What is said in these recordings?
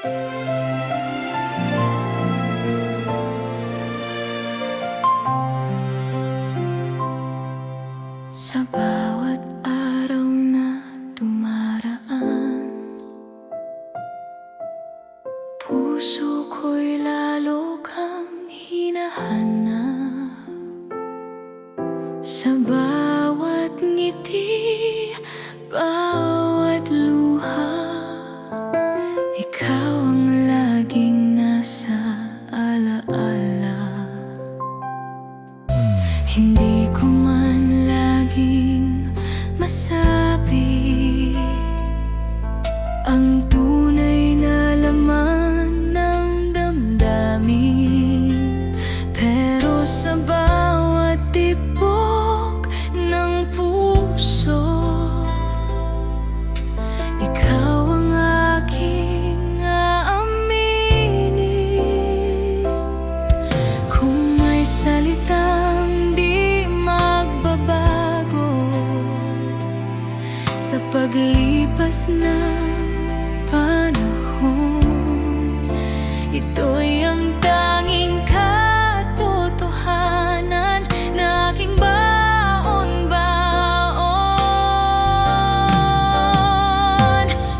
Sa bawat araw na dumaraan, puso ko'y lalo kang hinahanap. Sa bawat ngiti, bawat luha, ikaw ang laging nasa alaala. Hindi ko man laging masabi ang tunay na laman ng damdamin, pero sa bawat tibok ng puso, ikaw ang aking aaminin. Kung may salitang di magbabago sa paglipas ng panahon, ito'y ang tanging katotohanan na aking baon-baon.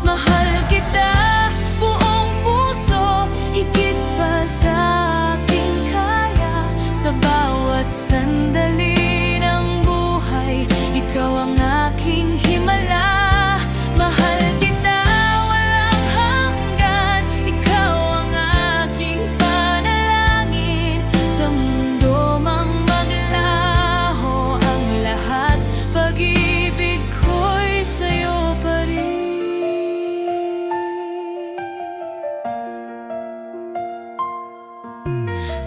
Mahal kita buong puso, higit pa sa aking kaya. Sa bawat sandali ng buhay, ikaw ang aking himala. Mahal kita walang hanggan, ikaw ang aking panalangin. Sa mundo mang maglaho ang lahat, pag-ibig ko'y sa'yo pa rin.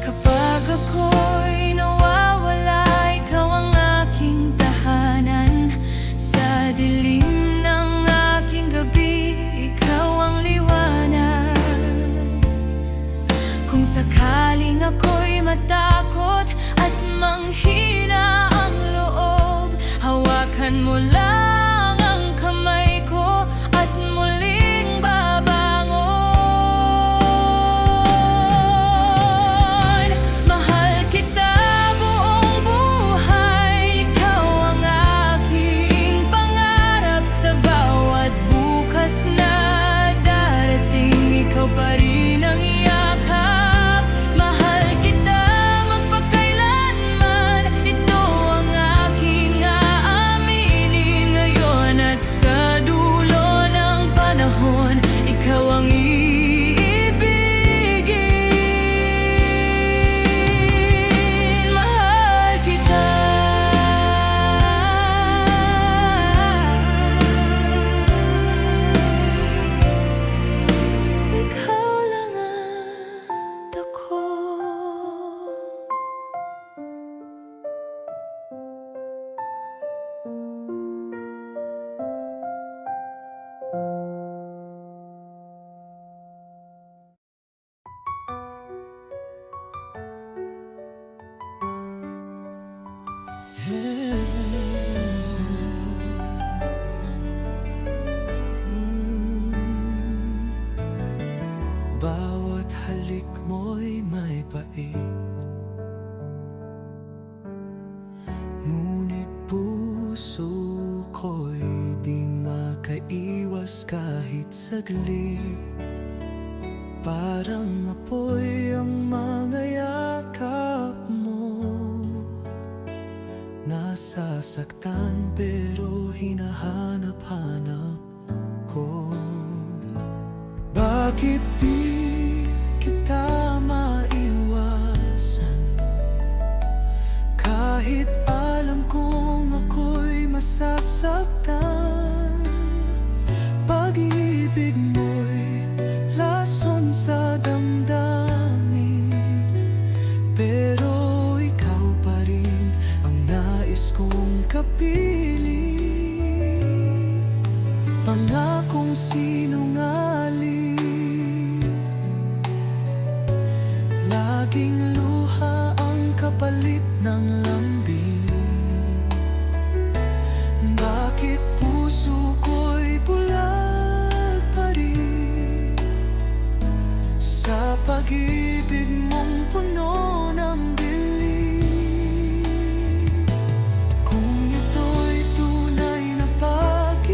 Kapag ako'y nawawala, ikaw ang aking tahanan. Sa dilim ng aking gabi, ikaw ang liwanag. Kung sakaling ako'y matakot at manghina ang loob, hawakan mo lang ang kamay ko at muling babangon. Mahal kita buong buhay, ikaw ang aking pangarap. Sa bawat bukas na darating, ikaw pa rin ang yakap. Mahal kita magpakailanman, ito ang aking aaminin. Ngayon at sa dulo ng panahon, ikaw ang iibigin. Mahal kita. Ikaw lang ang ako. Bawat halik mo'y may pait, ngunit puso ko'y di makaiwas kahit saglit. Parang apoy ang mga yakap mo, nasasaktan pero hinahanap-hanap ko. Bakit di kita maiwasan, kahit alam kong ako'y masasaktan? Pag-ibig mo'y lason sa damdamin, pero ikaw pa rin ang nais kong kapiling. Pangakong sinungaling, laging luha ang kapalit ng lambing. Bakit puso ko'y bulag pa rin? puno ng dilim. Kung ito'y tunay na pag-ibig,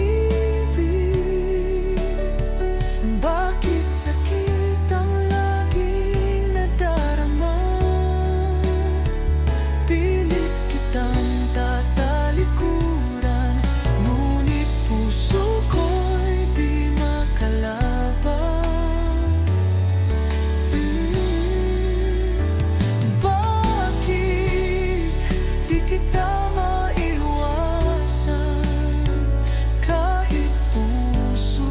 bakit sakit ang laging nadarama? Pilit kitang tatalikuran, ngunit puso ko'y di makalaban. Bakit di kita maiwasan, kahit puso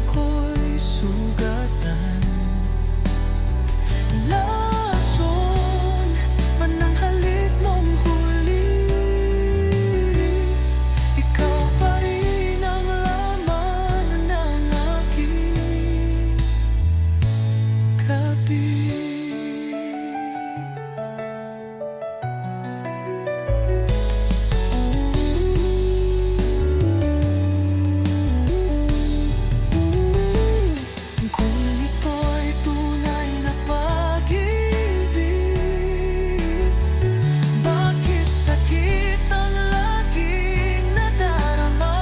ko'y sugatan? Lason man ang halik mong huli, ikaw pa rin ang laman ng aking gabi. Kung ito'y tunay na pag-ibig, bakit sakit ang laging nadarama?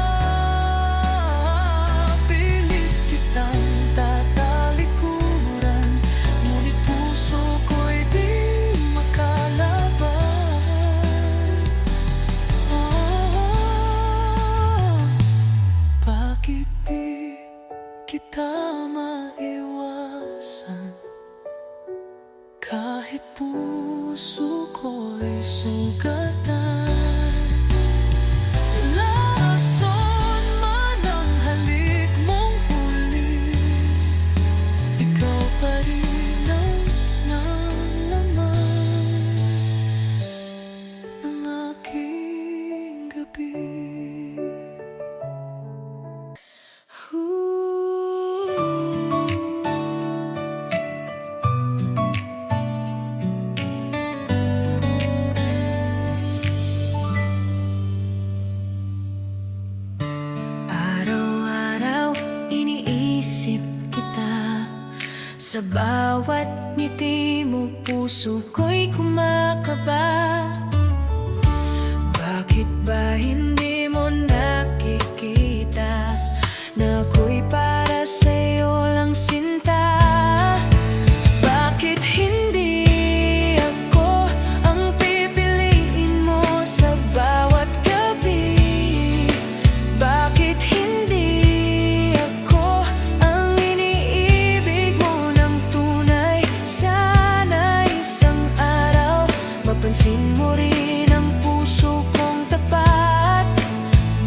Pilit kitang tatalikuran, ngunit puso ko'y di makalaban. Bakit di kita maiwasan, kahit puso ko'y sugatan? Lason man ang halik mong huli, ikaw pa rin ang nalaman ng aking gabi. Araw-araw iniisip kita, sa bawat ngiti mo puso ko'y kumakaba. Bakit ba hindi mo nakikita na ako'y para sa'yo lang sinta? Bakit hindi ako ang pipiliin mo sa bawat gabi? Bakit hindi ako ang iniibig mo ng tunay? Sana isang araw mapansin mo rin ang puso kong tapat.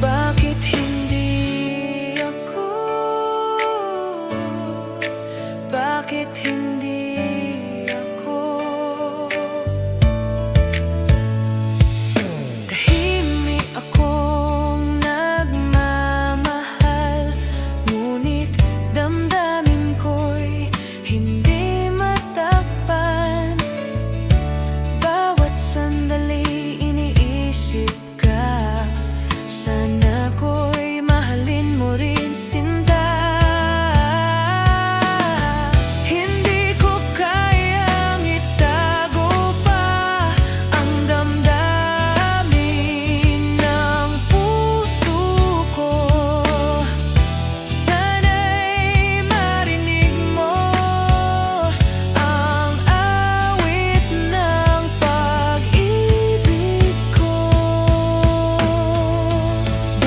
Bakit hindi ako? Bakit hindi ako? Tahimik akong nagmamahal, ngunit damdamin ko'y hindi matakpan. Bawat sandali iniisip ka, sana ko'y mahalin mo rin sinta. Hindi ko kayang itago pa ang damdamin ng puso ko. Sana'y marinig mo ang awit ng pag-ibig ko.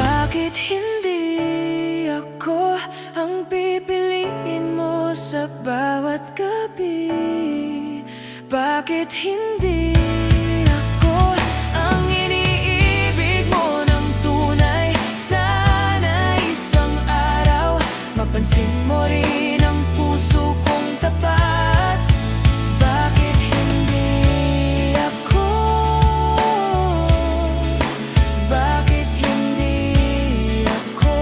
Bakit hindi ako ang pipiliin mo sa bawat gabi? Bakit hindi ako ang iniibig mo ng tunay? Sana isang araw mapansin mo rin ang puso kong tapat. Bakit hindi ako? Bakit hindi ako?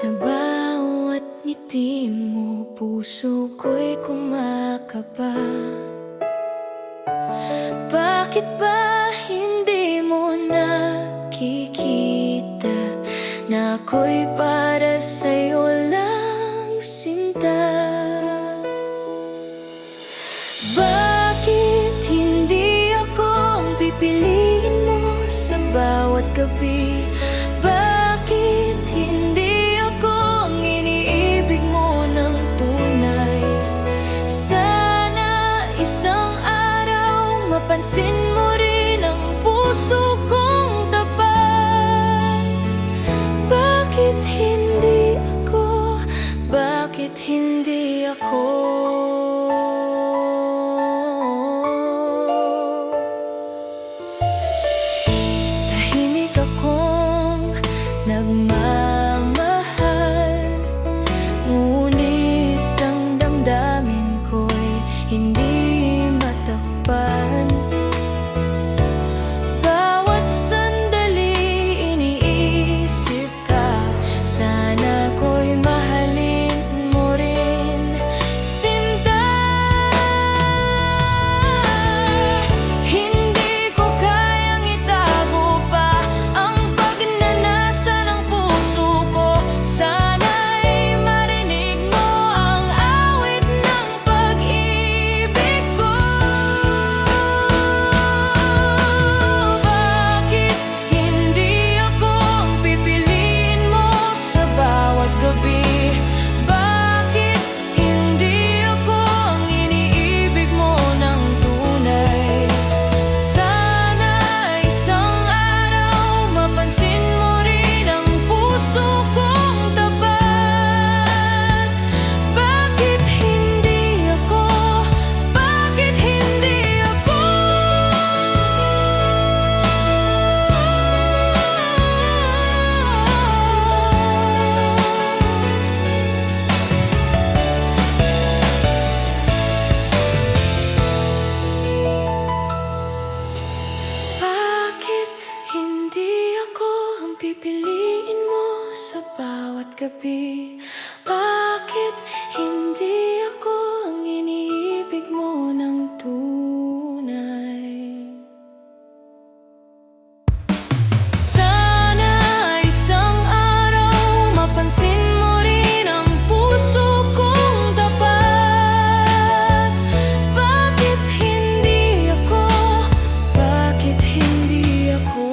Sa bawat ngiti mo, puso ko'y kumakaba. Bakit ba hindi mo nakikita na ako'y para sa'yo lang, sinta? Bakit hindi ako ang pipiliin mo sa bawat gabi? Bakit hindi ako ang iniibig mo ng tunay? Sana isang araw mapansin mo rin ang puso kong tapat. Bakit hindi ako? Bakit hindi ako? Tahimik akong nagmamahal, ngunit ang damdamin ko'y hindi matakpan. Bawat sandali iniisip ka, sana ko'y mahalin mo rin, sinta. Hindi ko kayang itago pa ang pagnanasa ng puso ko. Sana'y marinig mo ang awit ng pag-ibig ko. Bakit hindi ako ang pipiliin mo sa bawat gabi? Bakit hindi ako ang iniibig mo ng tunay? Sana isang araw mapansin mo rin ang puso kong tapat. Bakit hindi ako? Bakit hindi ako? Bakit hindi ako ang pipiliin mo sa bawat gabi? Bakit hindi ako ang iniibig mo ng tunay? Sana isang araw mapansin mo rin ang puso kong tapat. Bakit hindi ako? Bakit hindi ako?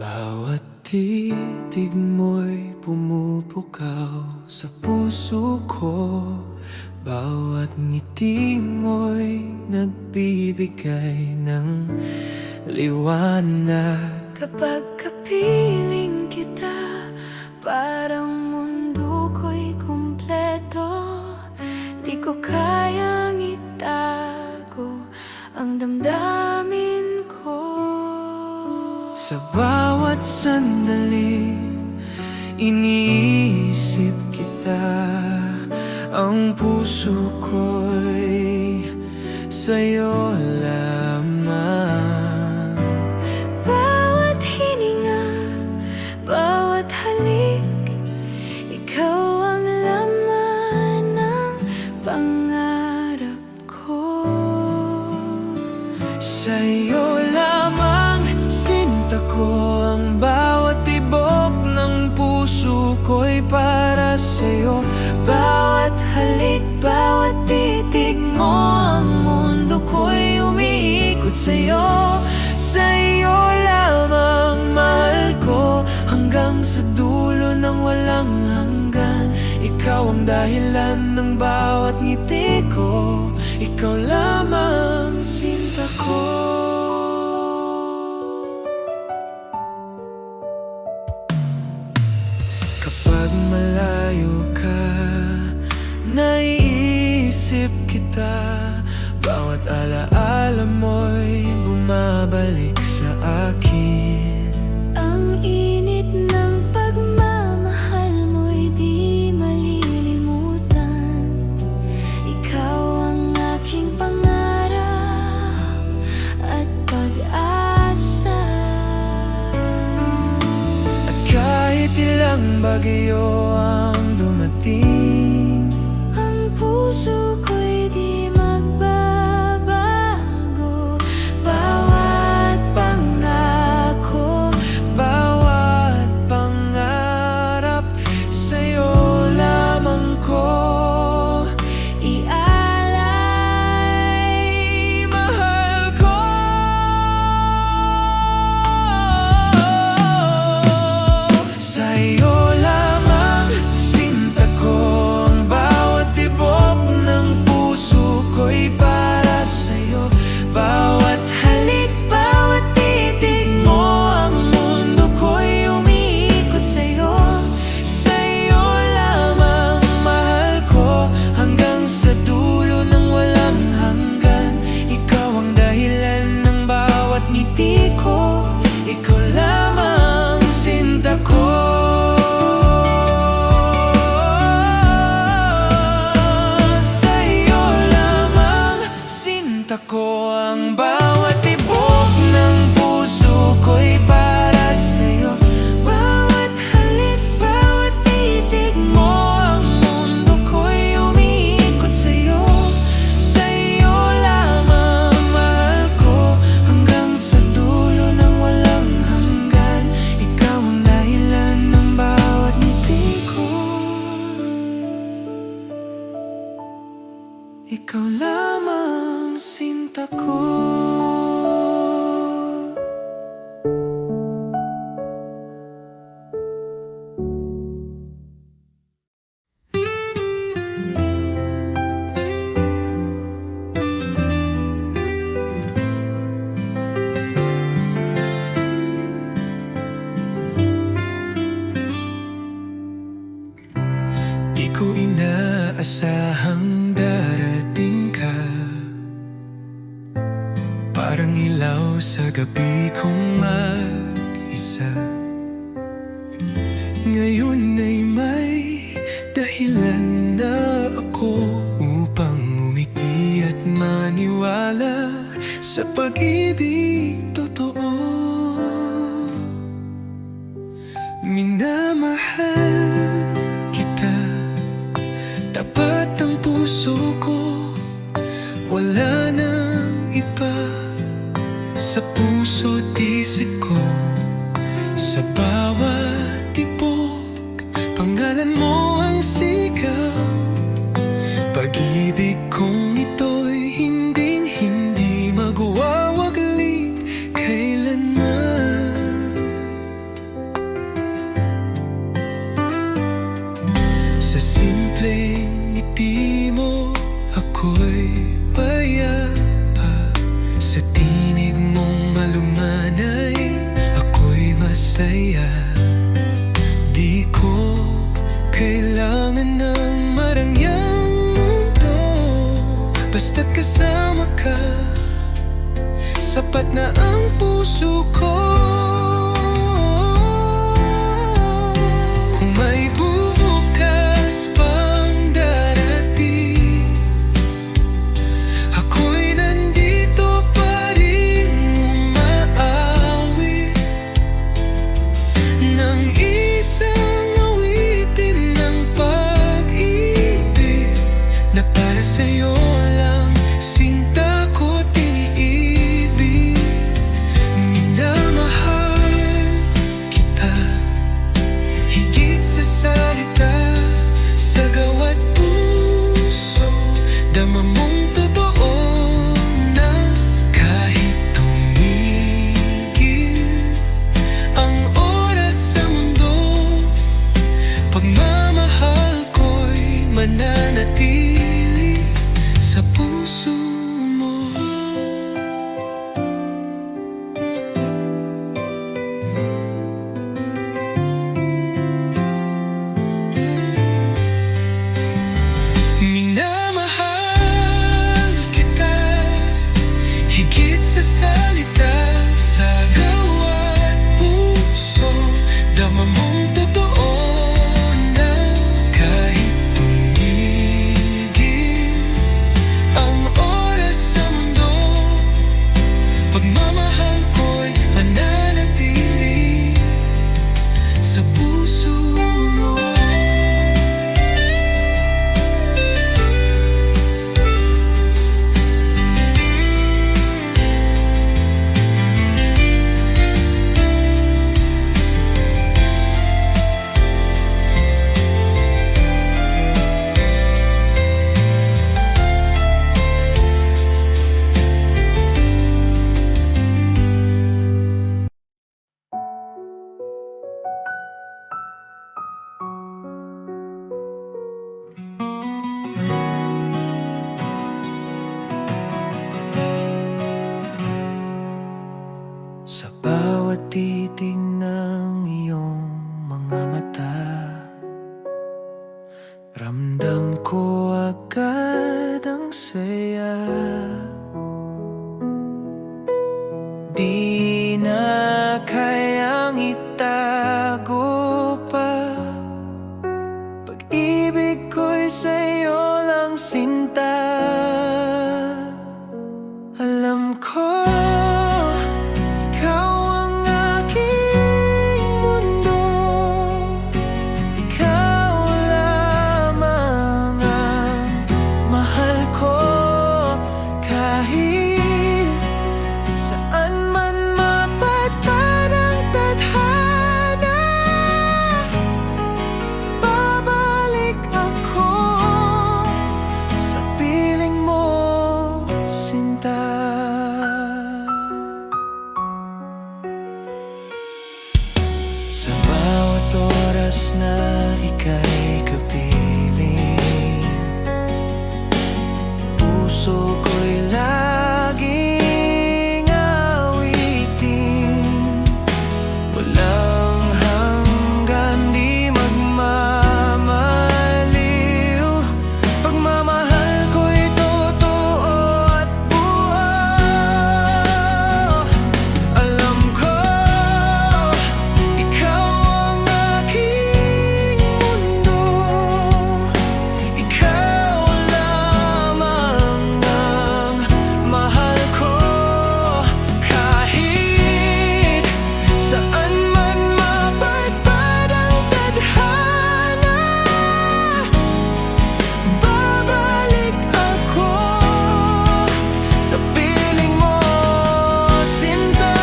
Bawat titig mo'y pumupukaw sa puso ko. Bawat ngiti mo'y nagbibigay ng liwanag. Kapag kapiling kita, parang mundo ko'y kumpleto. Di ko kayang itago ang damdamin ko. Sa bawat sandali, iniisip kita. Ang puso ko'y sa'yo lamang. Bawat hininga, bawat halik, ikaw ang laman ng pangarap ko. Sa'yo lamang, sinta ko. Ang bawat tibok ng puso ko'y para sa'yo. Bawat halik, bawat titig mo, ang mundo ko'y umiikot sa'yo. Sa'yo lamang, mahal ko, hanggang sa dulo ng walang hanggan. Ikaw ang dahilan ng bawat ngiti ko. Ikaw lamang, sinta ko. Kapag malayo ka, naiisip iniisip kita. Bawat alaala mo'y bumabalik sa akin. Ang init ng pagmamahal mo'y di malilimutan. Ikaw ang aking pangarap at pag-asa. At kahit ilang bagyo ang dumating, Ang puso ko'y di magbabago. Bawat pangako, bawat pangarap sa'yo lamang ko ialay. mahal ko. Sa'yo lamang sinta ko, ang bawat tibok ng puso ko'y para sa'yo. Bawat halik, bawat titig mo, ang mundo ko'y umiikot sa'yo. Sa'yo lamang mahal ko, hanggang sa dulo ng walang hanggan. Ikaw ang dahilan ng bawat ngiti ko, ikaw lamang sinta ko. Sa'yo lamang sinta ko, ang bawat tibok ng puso ko'y para sa'yo. Bawat halik, bawat titig mo, ang mundo ko'y umiikot sa'yo. Sa'yo lamang mahal ko, hanggang sa dulo ng walang hanggan. Ikaw ang dahilan ng bawat ngiti ko, ikaw lamang sinta ko. Di ko inaasahang darating ka, parang ilaw sa gabi kong mag-isa. Ngayon ay may dahilan na ako upang umiti at maniwala sa pag-ibig totoo. Minamahal kita, tapat ang puso ko, wala nang iba. Sa puso't isip ko, sa bawat tibok, pangalan mo ang sigaw. Pag-ibig kong ito'y hinding-hindi magwawaglit kailanman. Sa simpleng ngiti mo, ako'y payapa. Sa tinig mong malumanay, ako'y masaya. Di ko kailangan ng marangyang mundo, basta't kasama ka, sapat na ang puso ko. Kung may bukas pang darating, ako'y nandito pa rin umaawit ng isang awitin ng pag-ibig na para sa'yo lang sinta ko tiniibig. Minamahal kita higit sa salita, sa gawat puso dama mong totoo na kahit tumigil ang oras sa mundo, pagmamahal ko'y mananatili sa puso mo. Minamahal Ramdam ko agad ang saya. Di na kayang itago pa. Pag-ibig ko'y sa'yo lang sinta. Alam ko ikaw ang aking mundo. Ikaw lamang ang mahal ko. Kahit saan man mapadpad ang tadhana, babalik ako sa piling mo, sinta. Sa bawat oras na ika'y kapiling, puso ko'y laging awitin. Walang hanggan, di magmamaliw. Pagmamahal ko'y totoo at buo. Alam ko ikaw ang aking mundo. Ikaw lamang ang mahal ko. Kahit saan man mapadpad ang tadhana, babalik ako sa piling mo, sinta.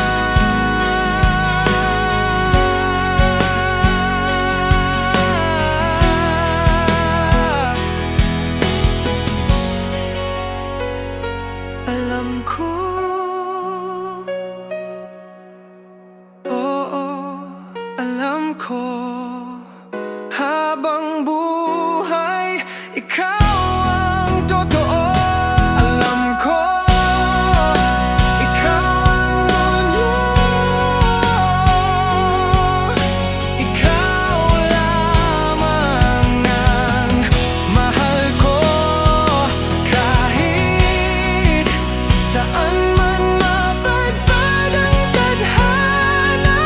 Alam ko, oo, alam ko, habang buhay, ikaw ang totoo. Alam ko, ikaw ang mundo. Ikaw lamang ang mahal ko. Kahit saan man mapadpad ang tadhana,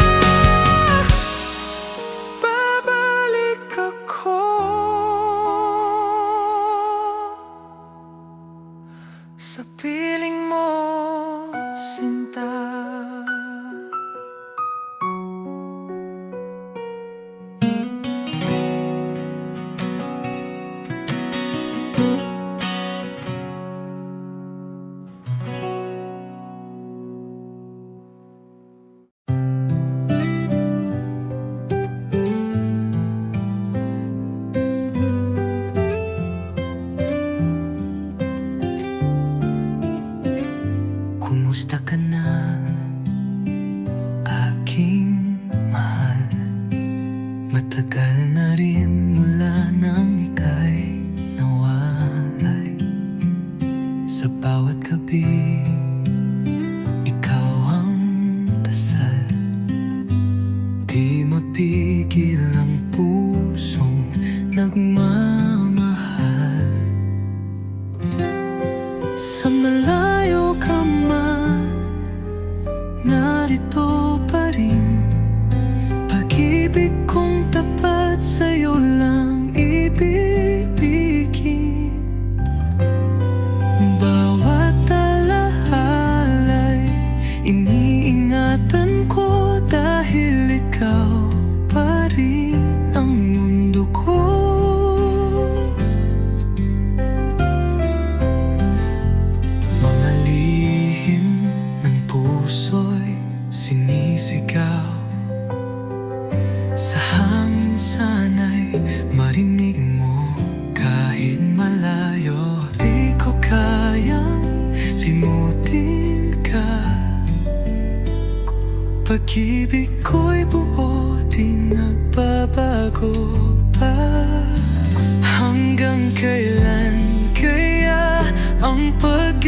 babalik ako sa piling mo, sinta. Kumusta ka na, aking mahal? Matagal na rin mula nang ika'y nawalay. Sa bawat gabi, ikaw ang dasal. Di mapigil ang pusong nagmamahal. Sa malayo ka man, narito pa rin. Pag-ibig kong tapat sa'yo lang ibibigin. Bawat alahala'y iniingatan ko, dahil ikaw pa rin ang mundo ko. Mga lihim ng puso'y sinisigaw. Sa hangin sana'y marinig mo, kahit malayo. Di ko kayang limutin ka. Pag-ibig ko'y buo, di nagbabago pa. Hanggang kailan kaya ang pag-aantay?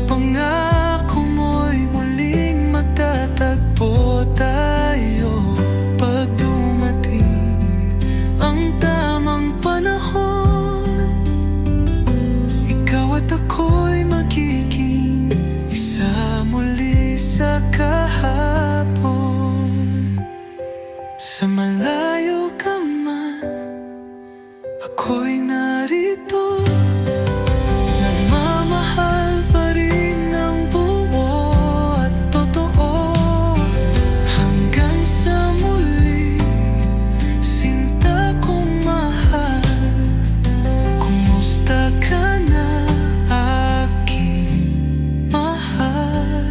Pangako mo'y muling magtatagpo tayo. Pag dumating ako'y narito, nagmamahal pa rin ng buo at totoo. Hanggang sa muli, sinta kong mahal. Kumusta ka na, aking mahal?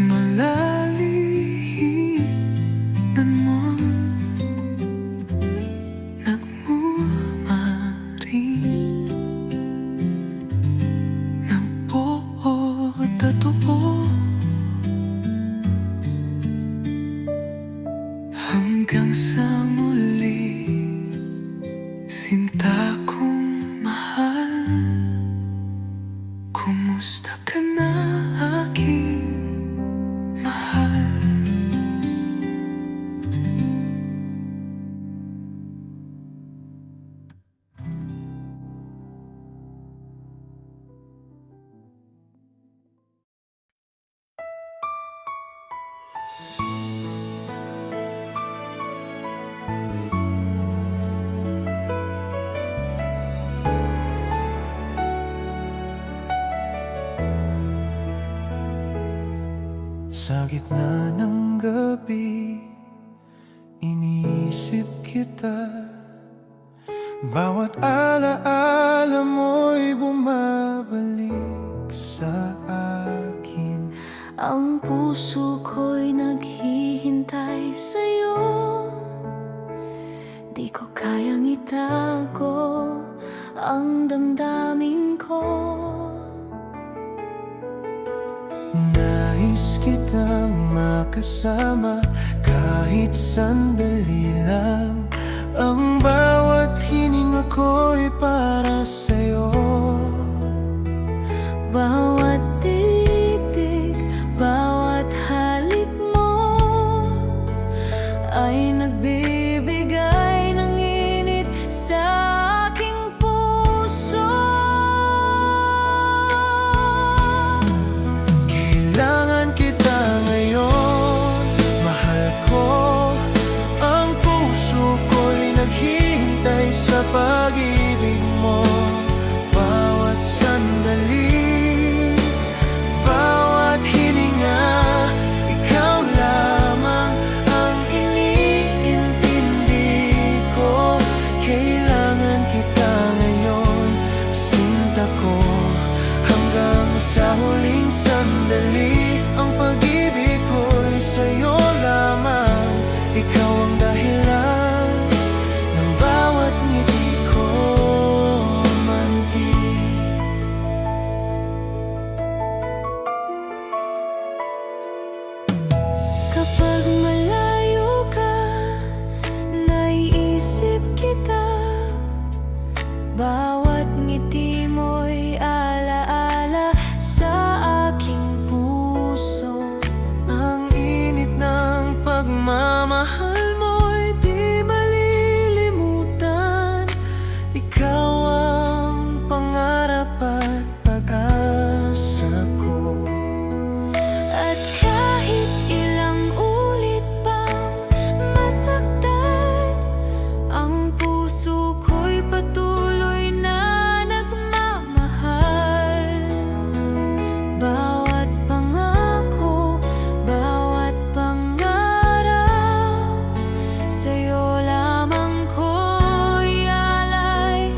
Malalihinan mo, nagmamaring ng buo at totoo. Hanggang sa muli, sinta kong mahal. Kumusta ka na, aking mahal? Sa gitna ng gabi, iniisip kita. Bawat alaala mo'y bumabalik sa akin. Ang puso ko'y naghihintay sa'yo. Di ko kayang itago ang damdamin ko. Nais kitang makasama kahit sandali lang. Ang bawat hininga ko'y para sa'yo. Bawat titig, bawat halik mo ay nagbibigay ng init sa aking puso. Kailangan kita ngayon, mahal ko. Ang puso ko'y naghihintay sa pag-ibig mo. Bawat sandali, bawat hininga, ikaw lamang ang iniintindi ko. Kailangan kita ngayon, sinta ko. Hanggang sa huling sandali, ang pag-ibig ko'y sa'yo lamang. Ikaw ang dahilan ng bawat ngiti ko, mantig. Kapag malayo ka, naiisip kita. Bawat ngiti mo'y alaala sa aking puso. Ang init ng pagmamahal mo'y di malilimutan. Ikaw ang pangarap at pag-asa ko. At kahit ilang ulit pang masaktan, ang puso ko'y patuloy na nagmamahal. Bawat pangako, bawat pangarap, sa'yo lamang ko'y alay,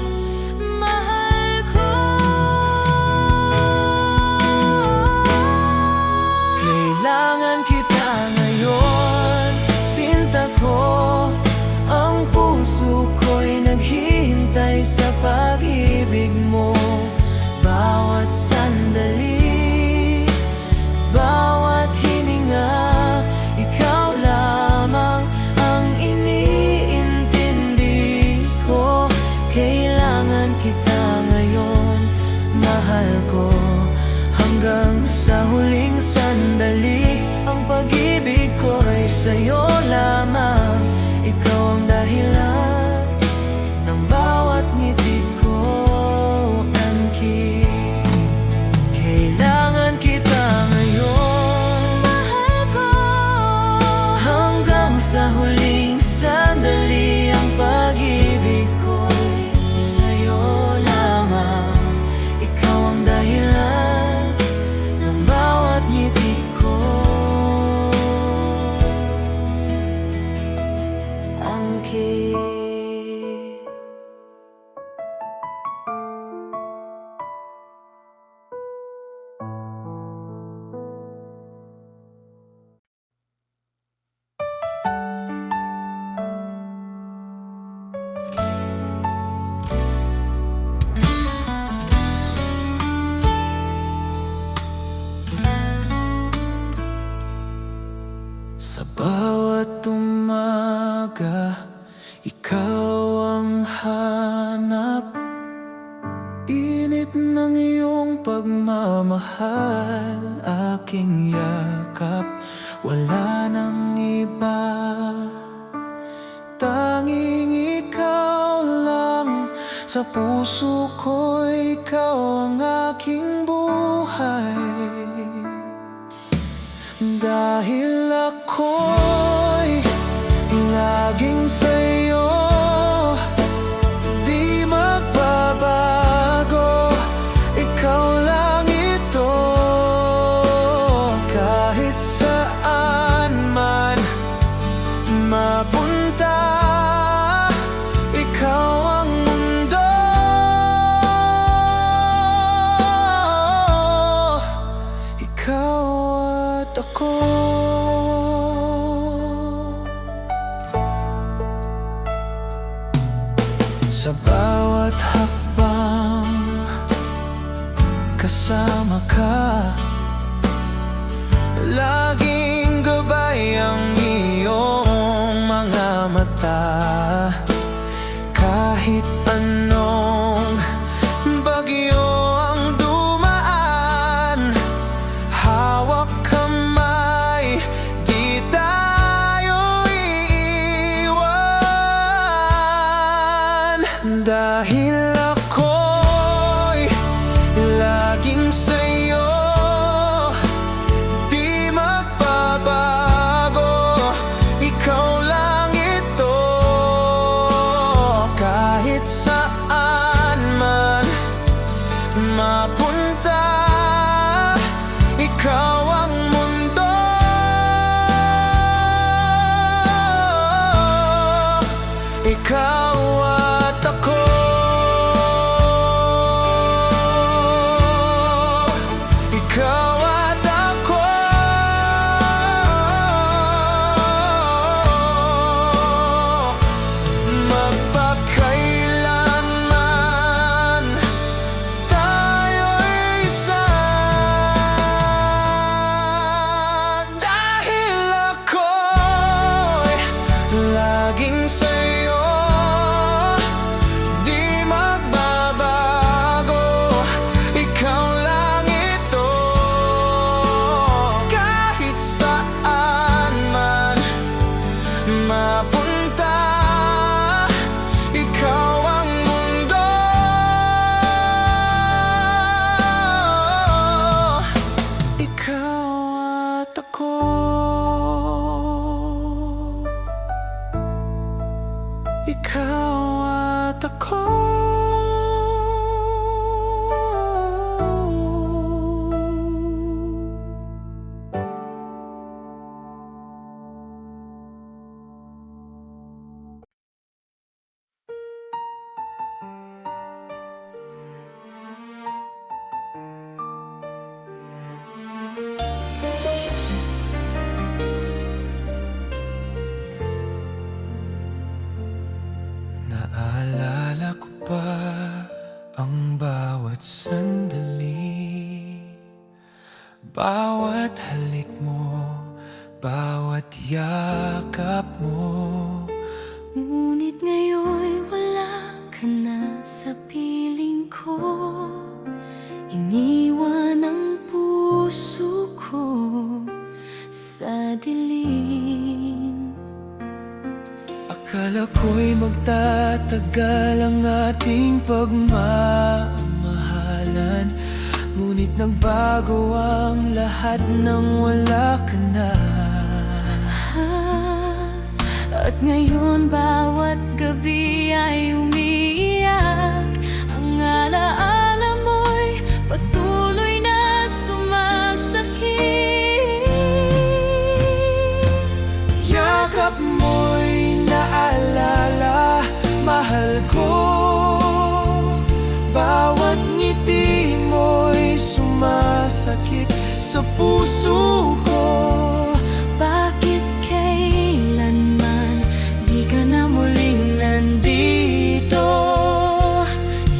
mahal ko. Kailangan kita ngayon, sinta ko. Ang puso ko'y naghihintay sa pag-ibig mo. Bawat sandali, bawat hininga, ikaw lamang ang iniintindi ko. Kailangan kita ngayon, mahal ko. Hanggang sa huling sandali, ang pag-ibig ko ay sa'yo lamang. Ikaw ang dahilan ng bawat ngiti ko. init ng iyong pagmamahal, aking yakap, wala nang iba. Tanging ikaw lang, sa puso ko ikaw ang aking buhay. Dahil ako'y laging sa'yo, di magbabago, ikaw lang ito. Kahit saan man mapunta, ikaw ang mundo. Ikaw at ako. Sa bawat hakbang kasama ka, laging gabay ang iyong mga mata. Kahit anong bagyo ang dumaan, hawak kamay, di tayo iiwan. Dahil ako'y laging sa'yo, di magbabago, ikaw lang ito. Kahit saan man mapunta, ikaw ang mundo. Ikaw at ako. Ikaw at ako. Magpakailanman tayo'y isa. Dahil ako'y laging sa'yo, di magbabago, ikaw lang ito. Kahit saan man mapunta, ikaw ang mundo. Ikaw at ako. Ikaw at ako. Naalala ko pa ang bawat sandali, bawat halik mo, bawat yakap mo. Ngunit ngayon'y wala ka na sa piling ko. Iniwan ang puso ko sa dilim. Akala ko'y magtatagal ang ating pagmamahalan, ngunit nagbago ang lahat nang wala ka na. At ngayon bawat gabi ay umiiyak. Ang alaala mo'y patuloy na sumasakit. Yakap mo'y naalala, mahal ko. Bawat ngiti mo'y sumasakit sa puso ko. Bakit kailanman di ka na muling nandito?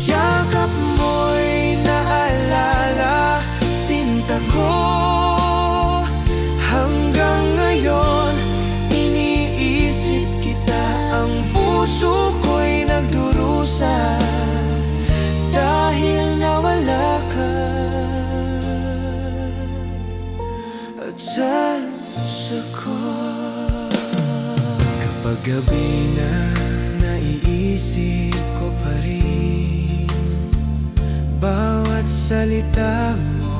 Yakap mo'y naalala, sinta ko. Hanggang ngayon, iniisip kita. Ang puso ko'y nagdurusa dahil nawala gabi na naiisip ko pa rin bawat salita mo,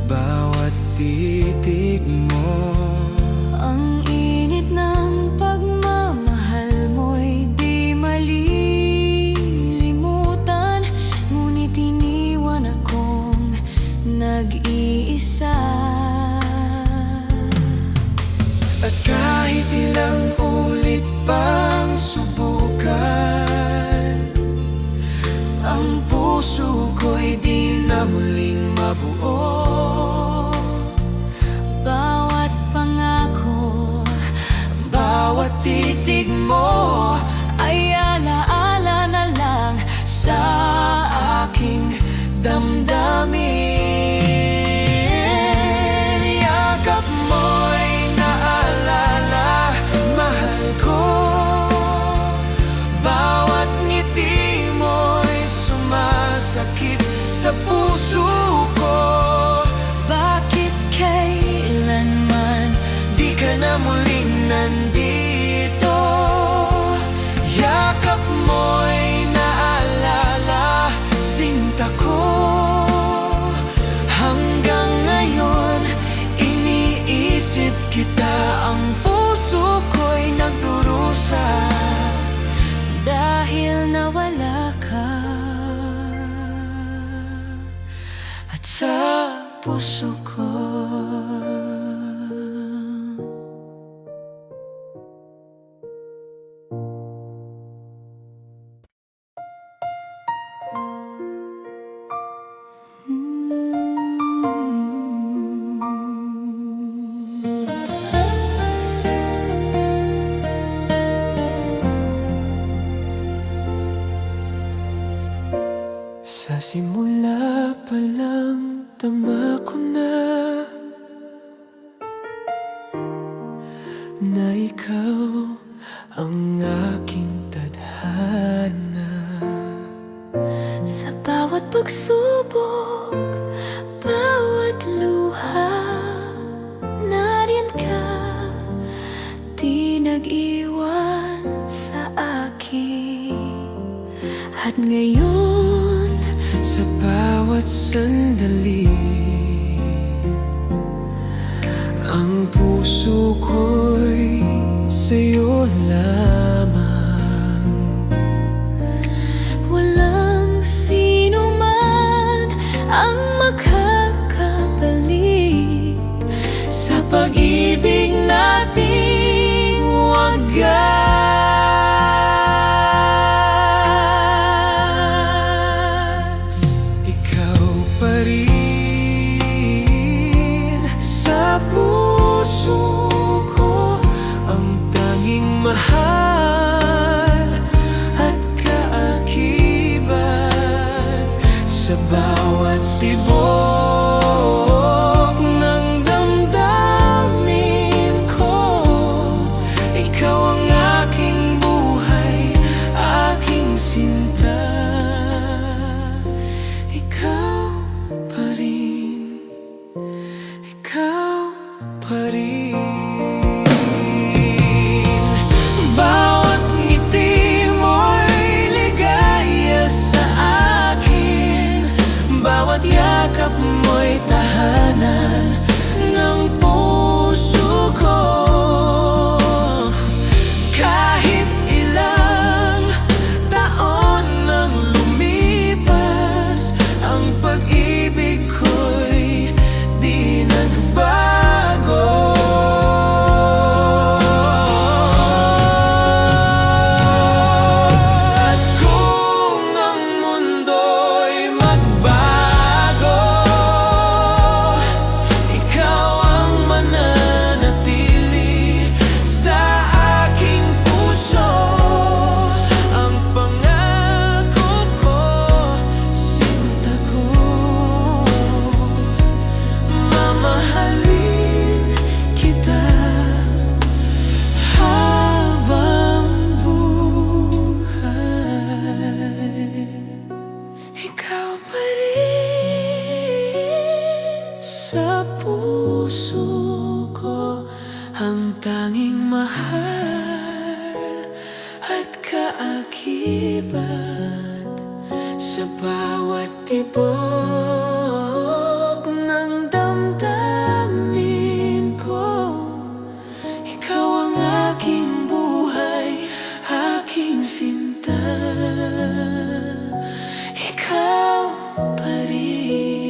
bawat titig mo. Ang init ng pagmamahal mo'y di malilimutan, ngunit iniwan akong nag-iisa. At kahit ilang ulit pang subukan, ang puso ko'y di na muling mabuo. Bawat pangako, Bawat titig mo ay alaala na lang sa aking damdamin. Yakap mo'y naalala, mahal ko. Bawat ngiti mo'y sumasakit sa puso ko. bakit kailanman Di ka na muling nandito. Yakap mo'y naalala, sinta ko. Hanggang ngayon, iniisip kita. Ang puso ko'y nagdurusa dahil nawala ka. at sa puso ko. Sa simula pa lang, tama ko na ikaw ang aking tadhana. Sa bawat pagsubok, bawat luha, nariyan ka, di nag-iwan sa akin. At ngayon, Sa bawat sandali, ang puso ko'y sa'yo lamang. walang sino man ang makakabalik Sa pag-ibig nating wagas. Ikaw pa rin sa puso ko, ang tanging mahal at kaakibat. Sa bawat tibok ng damdamin ko, ikaw ang aking buhay, aking sinta. Ikaw pa rin, ikaw pa rin. Bawat ngiti mo'y ligaya sa akin, bawat yakap Sa bawat tibok ng damdamin ko, ikaw ang aking buhay, aking sinta. Ikaw pa rin,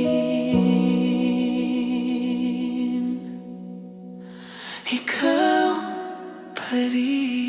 ikaw pa rin.